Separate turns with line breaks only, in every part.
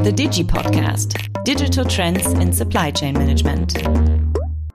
The DigiPodcast, Digital Trends in Supply Chain Management.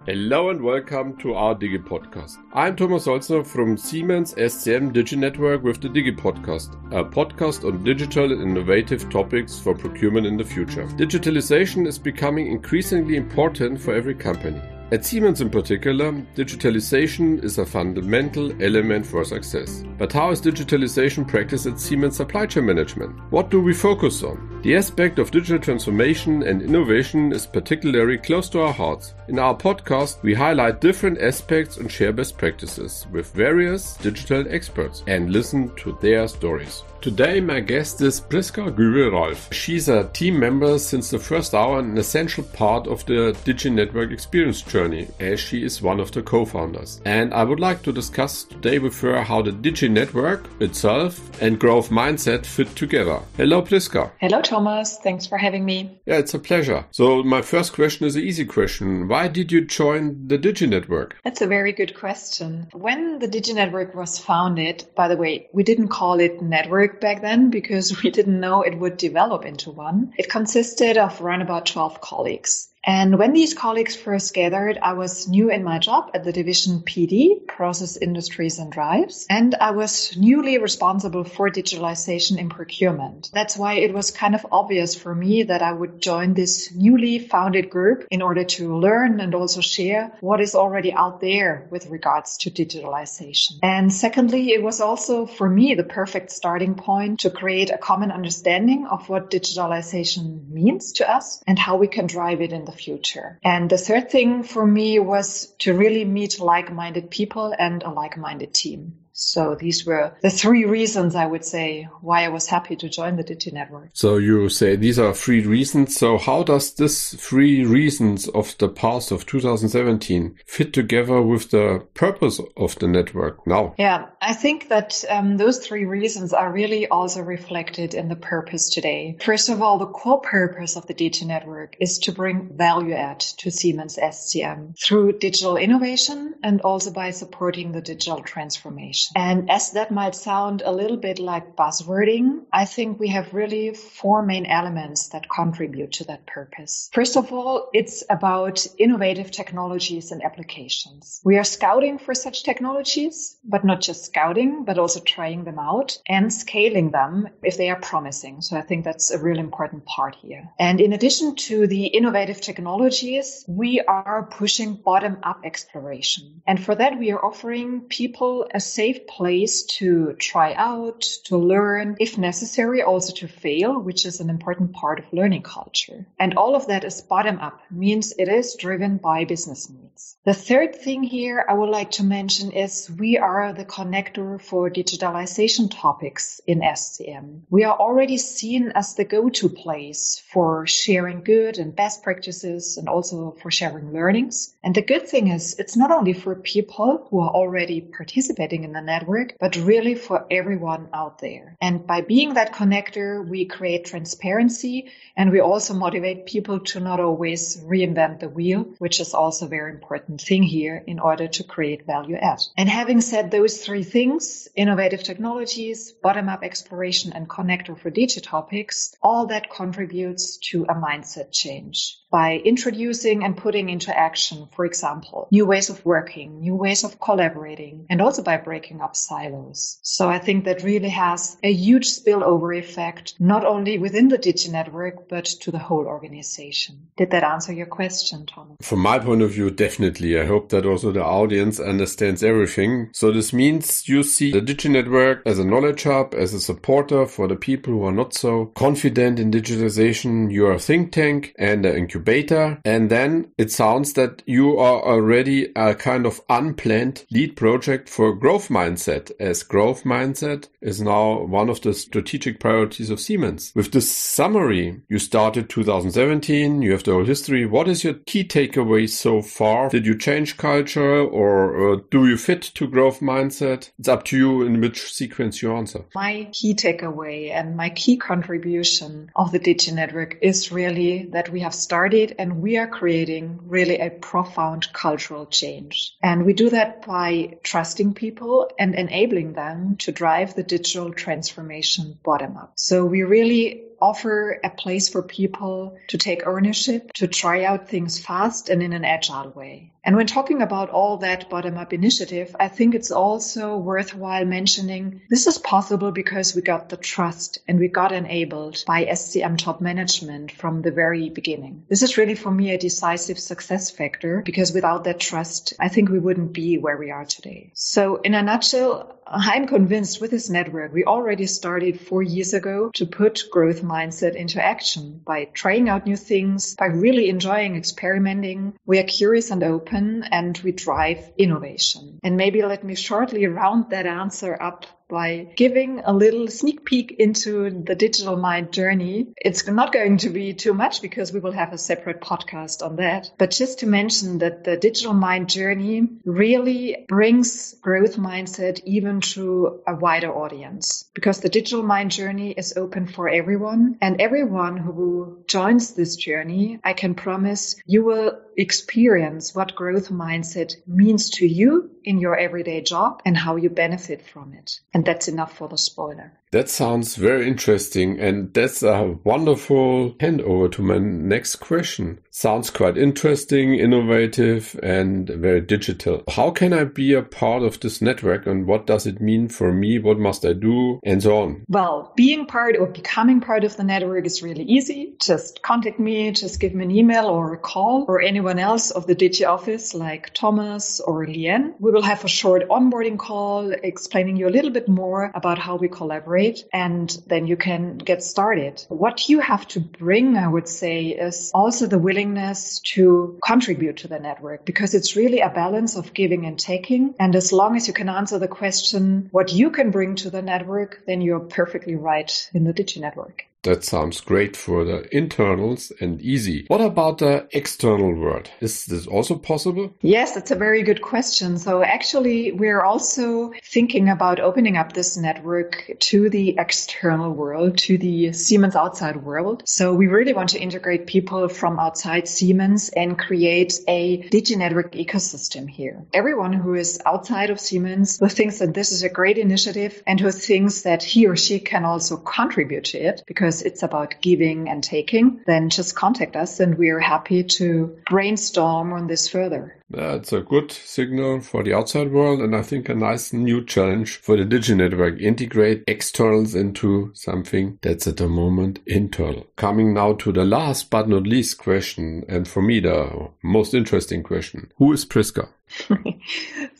Hello and welcome to our DigiPodcast. I'm Thomas Holzner from Siemens SCM DigiNetwork with the DigiPodcast, a podcast on digital and innovative topics for procurement in the future. Digitalization is becoming increasingly important for every company. At Siemens in particular, digitalization is a fundamental element for success. But how is digitalization practiced at Siemens Supply Chain Management? What do we focus on? The aspect of digital transformation and innovation is particularly close to our hearts. In our podcast, we highlight different aspects and share best practices with various digital experts and listen to their stories. Today, my guest is Priska Goebel-Ralph. She's a team member since the first hour and an essential part of the DigiNetwork experience journey, as she is one of the co-founders. And I would like to discuss today with her how the DigiNetwork itself and growth mindset fit together. Hello, Priska.
Hello, Thomas. Thanks for having me.
Yeah, it's a pleasure. So my first question is an easy question. Why did you join the DigiNetwork?
That's a very good question. When the DigiNetwork was founded, by the way, we didn't call it network back then because we didn't know it would develop into one. It consisted of around about 12 colleagues. And when these colleagues first gathered, I was new in my job at the division PD, Process Industries and Drives, and I was newly responsible for digitalization in procurement. That's why it was kind of obvious for me that I would join this newly founded group in order to learn and also share what is already out there with regards to digitalization. And secondly, it was also for me the perfect starting point to create a common understanding of what digitalization means to us and how we can drive it in the future. And the third thing for me was to really meet like-minded people and a like-minded team. So these were the three reasons, I would say, why I was happy to join the DigiNetwork.
So you say these are three reasons. So how does this three reasons of the past of 2017 fit together with the purpose of the network now?
Yeah, I think that those three reasons are really also reflected in the purpose today. First of all, the core purpose of the DigiNetwork is to bring value add to Siemens SCM through digital innovation and also by supporting the digital transformation. And as that might sound a little bit like buzzwording, I think we have really four main elements that contribute to that purpose. First of all, it's about innovative technologies and applications. We are scouting for such technologies, but not just scouting, but also trying them out and scaling them if they are promising. So I think that's a really important part here. And in addition to the innovative technologies, we are pushing bottom-up exploration. And for that, we are offering people a safe place to try out, to learn, if necessary, also to fail, which is an important part of learning culture. And all of that is bottom up, means it is driven by business needs. The third thing here I would like to mention is we are the connector for digitalization topics in SCM. We are already seen as the go-to place for sharing good and best practices and also for sharing learnings. And the good thing is it's not only for people who are already participating in the network, but really for everyone out there. And by being that connector, we create transparency and we also motivate people to not always reinvent the wheel, which is also a very important thing here in order to create value add. And having said those three things, innovative technologies, bottom-up exploration, and connector for DigiTopics, all that contributes to a mindset change. By introducing and putting into action, for example, new ways of working, new ways of collaborating, and also by breaking up silos. So I think that really has a huge spillover effect, not only within the DigiNetwork, but to the whole organization. Did that answer your question, Thomas?
From my point of view, definitely. I hope that also the audience understands everything. So this means you see the DigiNetwork as a knowledge hub, as a supporter for the people who are not so confident in digitalization. You are a think tank and an incubator. And then it sounds that you are already a kind of unplanned lead project for growth mindset, as growth mindset is now one of the strategic priorities of Siemens. With this summary, you started 2017, you have the whole history. What is your key takeaway so far? Did you change culture or do you fit to growth mindset? It's up to you in which sequence you answer.
My key takeaway and my key contribution of the DigiNetwork is really that we have started and we are creating really a profound cultural change. And we do that by trusting people and enabling them to drive the digital transformation bottom up. So we really offer a place for people to take ownership, to try out things fast and in an agile way. And when talking about all that bottom-up initiative, I think it's also worthwhile mentioning this is possible because we got the trust and we got enabled by SCM top management from the very beginning. This is really for me a decisive success factor because without that trust, I think we wouldn't be where we are today. So in a nutshell, I'm convinced with this network, we already started 4 years ago to put growth mindset into action by trying out new things, by really enjoying experimenting. We are curious and open and we drive innovation. And maybe let me shortly round that answer up by giving a little sneak peek into the digital mind journey. It's not going to be too much because we will have a separate podcast on that. But just to mention that the digital mind journey really brings growth mindset even to a wider audience because the digital mind journey is open for everyone. And everyone who joins this journey, I can promise you will experience what growth mindset means to you in your everyday job and how you benefit from it. And that's enough for the spoiler.
That sounds very interesting, and that's a wonderful handover to my next question. Sounds quite interesting, innovative, and very digital. How can I be a part of this network, and what does it mean for me? What must I do, and so on?
Well, being part or becoming part of the network is really easy. Just contact me, just give me an email or a call, or anyone else of the Digi office like Thomas or Lien. We will have a short onboarding call explaining you a little bit more about how we collaborate. And then you can get started. What you have to bring, I would say, is also the willingness to contribute to the network because it's really a balance of giving and taking. And as long as you can answer the question, what you can bring to the network, then you're perfectly right in the DigiNetwork.
That sounds great for the internals and easy. What about the external world? Is this also possible?
Yes, that's a very good question. So actually, we're also thinking about opening up this network to the external world, to the Siemens outside world. So we really want to integrate people from outside Siemens and create a DigiNetwork ecosystem here. Everyone who is outside of Siemens who thinks that this is a great initiative and who thinks that he or she can also contribute to it because it's about giving and taking, then just contact us and we are happy to brainstorm on this further.
That's a good signal for the outside world and I think a nice new challenge for the DigiNetwork. Integrate externals into something that's at the moment internal. Coming now to the last but not least question, and for me the most interesting question. Who is Priska?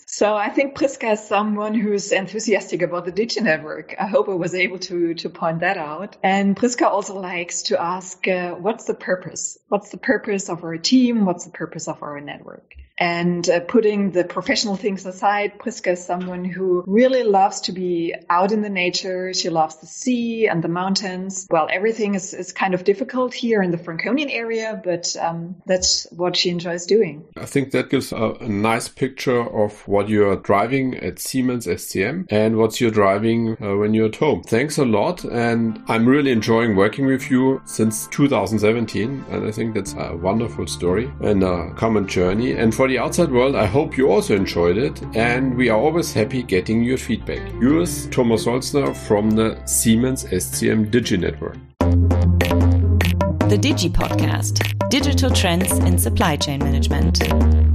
So I think Priska is someone who is enthusiastic about the DigiNetwork. I hope I was able to point that out. And Priska also likes to ask, what's the purpose? What's the purpose of our team? What's the purpose of our network? And putting the professional things aside, Priska is someone who really loves to be out in the nature. She loves the sea and the mountains. Well, everything is kind of difficult here in the Franconian area, but that's what she enjoys doing.
I think that gives a nice picture of what you're driving at Siemens SCM and what you're driving when you're at home. Thanks a lot. And I'm really enjoying working with you since 2017. And I think that's a wonderful story and a common journey. And for the outside world, I hope you also enjoyed it, and we are always happy getting your feedback. Yours, Thomas Holzner from the Siemens SCM DigiNetwork.
The DigiPodcast, Digital Trends in Supply Chain Management.